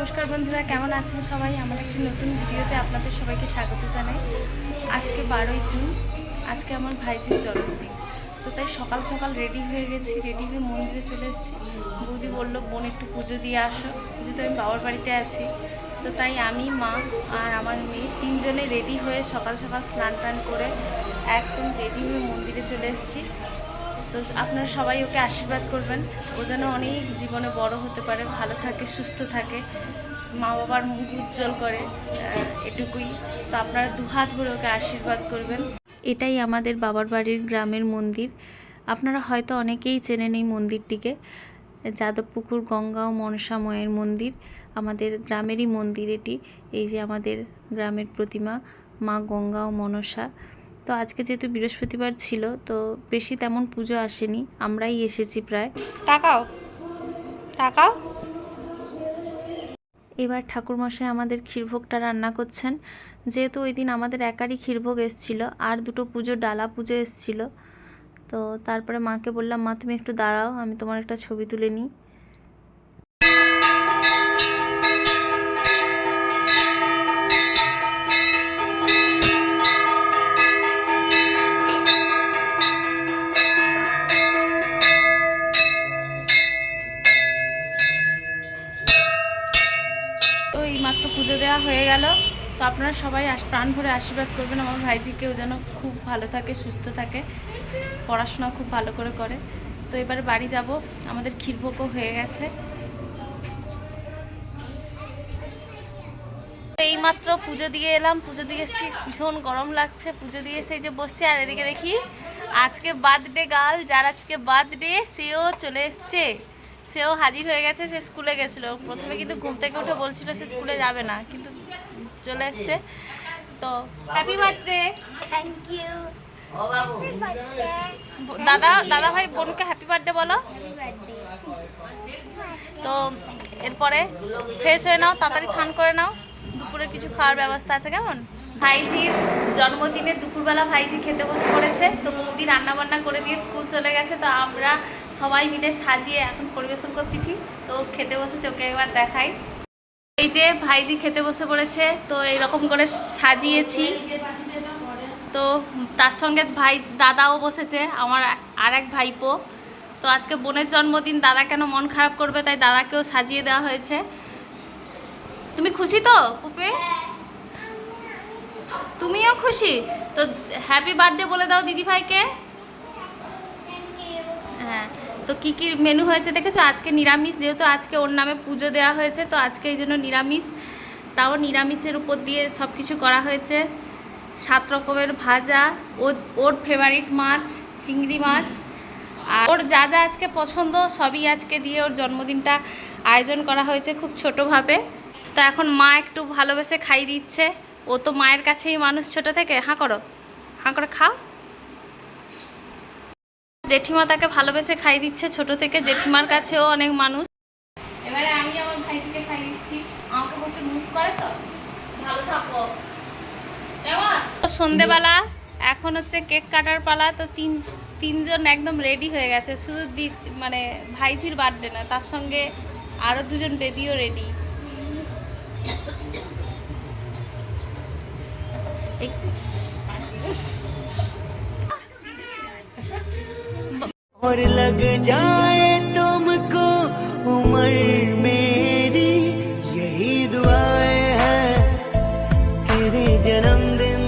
নমস্কার বন্ধুরা, কেমন আছেন সবাই? আমার একটি নতুন ভিডিওতে আপনাদের সবাইকে স্বাগত জানাই। আজকে 12ই জুন, আজকে আমার ভাইজির জন্মদিন। তো তাই সকাল সকাল রেডি হয়ে গেছি, রেডি হয়ে মন্দিরে চলে এসেছি। বৌদি বললো বোন একটু পুজো দিয়ে আসো, যেহেতু আমি বাবার বাড়িতে আছি। তো তাই আমি, মা আর আমার মেয়ে তিনজনে রেডি হয়ে সকাল সকাল স্নান টান করে একদম রেডি হয়ে মন্দিরে চলে এসেছি। তো আপনারা সবাই ওকে আশীর্বাদ করবেন, ও যেন অনেক জীবনে বড় হতে পারে, ভালো থাকে, সুস্থ থাকে, মা বাবার মুখ উজ্জ্বল করে, এটুকুই। তো আপনারা দুহাত ভরে ওকে আশীর্বাদ করবেন। এটাই আমাদের বাবার বাড়ির গ্রামের মন্দির। আপনারা হয়তো অনেকেই চেনেন এই মন্দিরটিকে। যাদবপুকুর গঙ্গা ও মনসাময়ের মন্দির, আমাদের গ্রামেরই মন্দির এটি। এই যে আমাদের গ্রামের প্রতিমা মা গঙ্গা ও মনসা। তো আজকে যেহেতু বৃহস্পতিবার ছিল, তো বেশি তেমন পুজো আসেনি, আমরাই এসেছি প্রায়। তাকাও তাকাও। এবার ঠাকুরমশাই আমাদের ক্ষীরভোগটা রান্না করছেন। যেহেতু ওই দিন আমাদের একারই ক্ষীরভোগ এসেছিল, আর দুটো পুজো ডালা পুজো এসেছিল। তো তারপরে মাকে বললাম, মা তুমি একটু দাঁড়াও, আমি তোমার একটা ছবি তুলে নিই। তো এই মাত্র পুজো দেওয়া হয়ে গেল। তো আপনারা সবাই প্রাণ ভরে আশীর্বাদ করবেন আমার ভাইজিকেও, যেন খুব ভালো থাকে, সুস্থ থাকে, পড়াশোনা খুব ভালো করে করে। তো এবারে বাড়ি যাব, আমাদের ক্ষীরভোগও হয়ে গেছে। এইমাত্র পুজো দিয়ে এলাম, পুজো দিয়ে এসেছি, ভীষণ গরম লাগছে। পুজো দিয়ে এসে যে বসছি, আর এদিকে দেখি আজকে বার্থডে গার্ল, যার আজকে বার্থডে, সেও চলে এসছে, সেও হাজির হয়ে গেছে। সে স্কুলে গেছিলো, প্রথমে কিন্তু ঘুম থেকে উঠে বলছিল সে স্কুলে যাবে না, কিন্তু চলে এসছে। তো হ্যাপি বার্থডে। Thank you. দাদা ভাই বোনকে হ্যাপি বার্থডে বলো। তো এরপরে ফ্রেশ হয়ে নাও, তাড়াতাড়ি স্নান করে নাও, দুপুরে কিছু খাওয়ার ব্যবস্থা আছে। কেমন? ভাইজির জন্মদিনে দুপুরবেলা ভাইজি খেতে বসে পড়েছে। তো বৌদি রান্নাবান্না করে দিয়ে স্কুল চলে গেছে। তো আমরা সবাই মিলে সাজিয়ে এখন পরিবেশন করতেছি। তো খেতে বসেছে, ওকে একবার দেখাই। এই যে ভাইজি খেতে বসে পড়েছে, তো এইরকম করে সাজিয়েছি। তো তার সঙ্গে দাদাও বসেছে, আমার আর এক ভাইপো। তো আজকে বোনের জন্মদিন, দাদা কেন মন খারাপ করবে, তাই দাদাকেও সাজিয়ে দেওয়া হয়েছে। তুমি খুশি তো পুপে? তুমিও খুশি? তো হ্যাপি বার্থডে বলে দাও দিদি ভাইকে। হ্যাঁ, তো কি কি মেনু হয়েছে দেখেছো? আজকে নিরামিষ, যেহেতু আজকে ওর নামে পুজো দেওয়া হয়েছে, তো আজকে এই জন্য নিরামিষ। তাও নিরামিষের উপর দিয়ে সব কিছু করা হয়েছে। 7 রকমের ভাজা, ওর ফেভারিট মাছ চিংড়ি মাছ, আর ওর যা যা আজকে পছন্দ সবই আজকে দিয়ে ওর জন্মদিনটা আয়োজন করা হয়েছে খুব ছোটোভাবে। তো এখন মা একটু ভালোবেসে খাইয়ে দিচ্ছে। ও তো মায়ের কাছেই মানুষ ছোট থেকে। হাঁ করো, হাঁ করে খাও। জেঠিমা তাকে ভালোবেসে খাইয়ে দিচ্ছে ছোট থেকে, জেঠিমার কাছেও অনেক মানুষ। এবারে আমি আমার ভাইজিকে খাইয়ে দিচ্ছি। আমাকে বলছে মুখ করে, তো ভালো থাকো। সন্ধেবেলা এখন হচ্ছে কেক কাটার পালা। তো তিনজন একদম রেডি হয়ে গেছে, শুধু মানে ভাইজির বার্থডে না, তার সঙ্গে আরও দুজন বেবিও রেডি। और लग जाए तुमको उम्र मेरी, यही दुआएं हैं तेरे जन्मदिन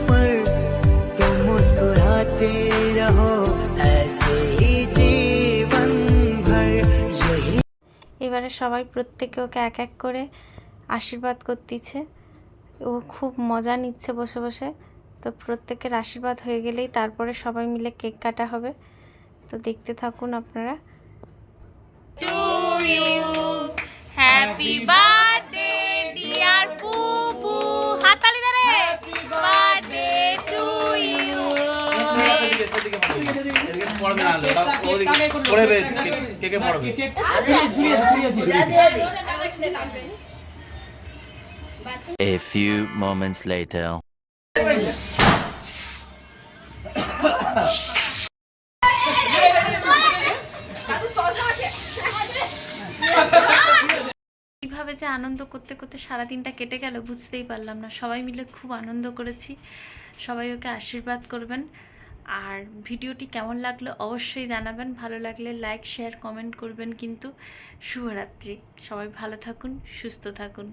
पर, तुम मुस्कुराते रहो ऐसे ही जीवन भर, यही। এবারে সবাই প্রত্যেকে ওকে এক এক করে আশীর্বাদ করতেছে। ও খুব মজা নিচ্ছে বসে বসে। তো প্রত্যেকের আশীর্বাদ হয়ে গেলেই তারপরে সবাই মিলে কেক কাটা হবে। তো দেখতে থাকুন আপনারা। To you, happy birthday dear Pupu. হাততালি দাও রে। Birthday to you. A few moments later. কিভাবে যে আনন্দ করতে করতে সারাদিনটা কেটে গেল বুঝতেই পারলাম না। সবাই মিলে খুব আনন্দ করেছি। সবাই ওকে আশীর্বাদ করবেন। আর ভিডিওটি কেমন লাগলো অবশ্যই জানাবেন। ভালো লাগলে লাইক শেয়ার কমেন্ট করবেন কিন্তু। শুভরাত্রি। সবাই ভালো থাকুন, সুস্থ থাকুন।